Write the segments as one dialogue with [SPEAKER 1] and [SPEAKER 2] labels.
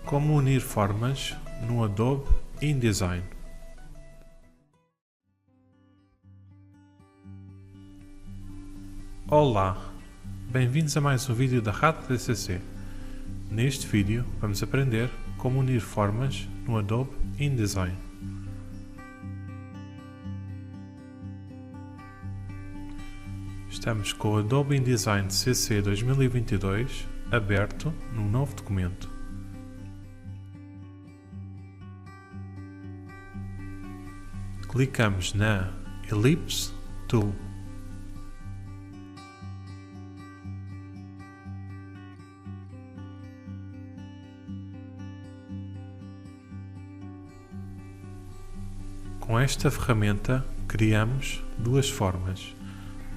[SPEAKER 1] Como unir formas no Adobe InDesign. Olá, bem-vindos a mais um vídeo da Rato DCC. Neste vídeo vamos aprender como unir formas no Adobe InDesign. Estamos com o Adobe InDesign CC 2022 aberto num novo documento. Clicamos na Ellipse Tool. Com esta ferramenta criamos duas formas,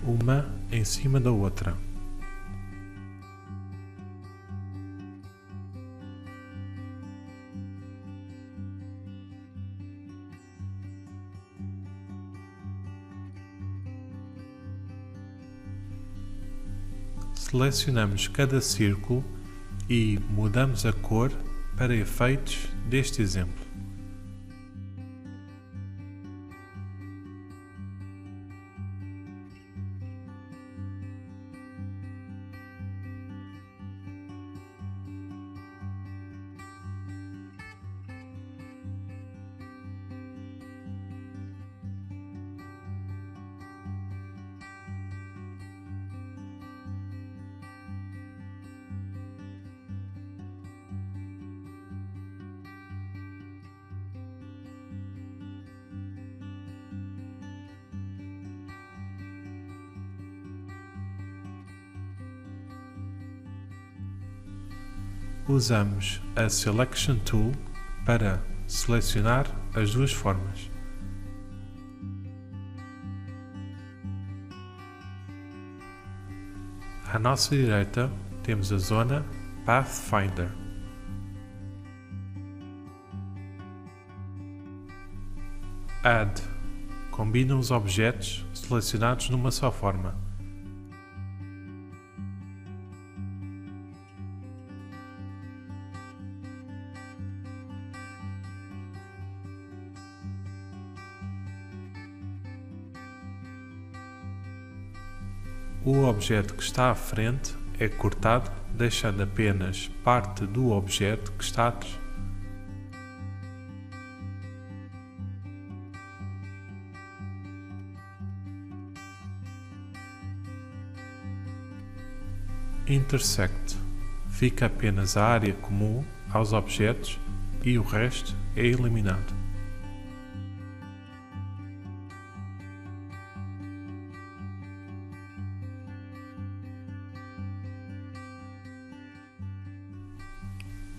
[SPEAKER 1] uma em cima da outra. Selecionamos cada círculo e mudamos a cor para efeitos deste exemplo. Usamos a Selection Tool para selecionar as duas formas. À nossa direita temos a zona Pathfinder. Add combina os objetos selecionados numa só forma. O objeto que está à frente é cortado, deixando apenas parte do objeto que está atrás. Intersect. Fica apenas a área comum aos objetos e o resto é eliminado.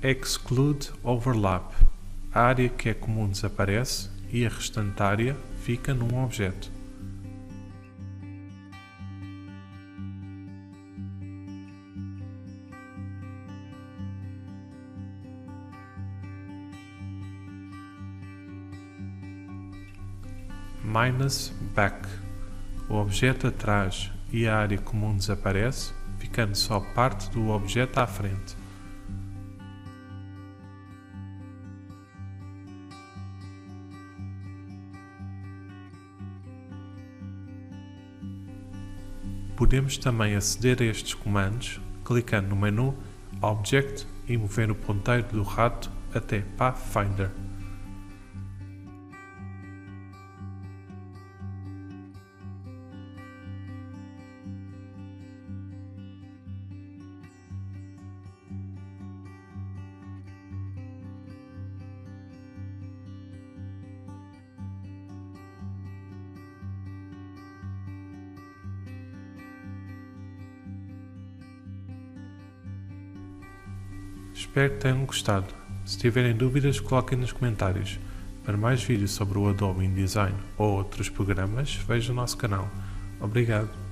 [SPEAKER 1] Exclude Overlap. A área que é comum desaparece e a restante área fica num objeto. Minus Back. O objeto atrás e a área comum desaparece, ficando só parte do objeto à frente. Podemos também aceder a estes comandos clicando no menu Object e mover o ponteiro do rato até Pathfinder. Espero que tenham gostado. Se tiverem dúvidas, coloquem nos comentários. Para mais vídeos sobre o Adobe InDesign ou outros programas, veja o nosso canal. Obrigado.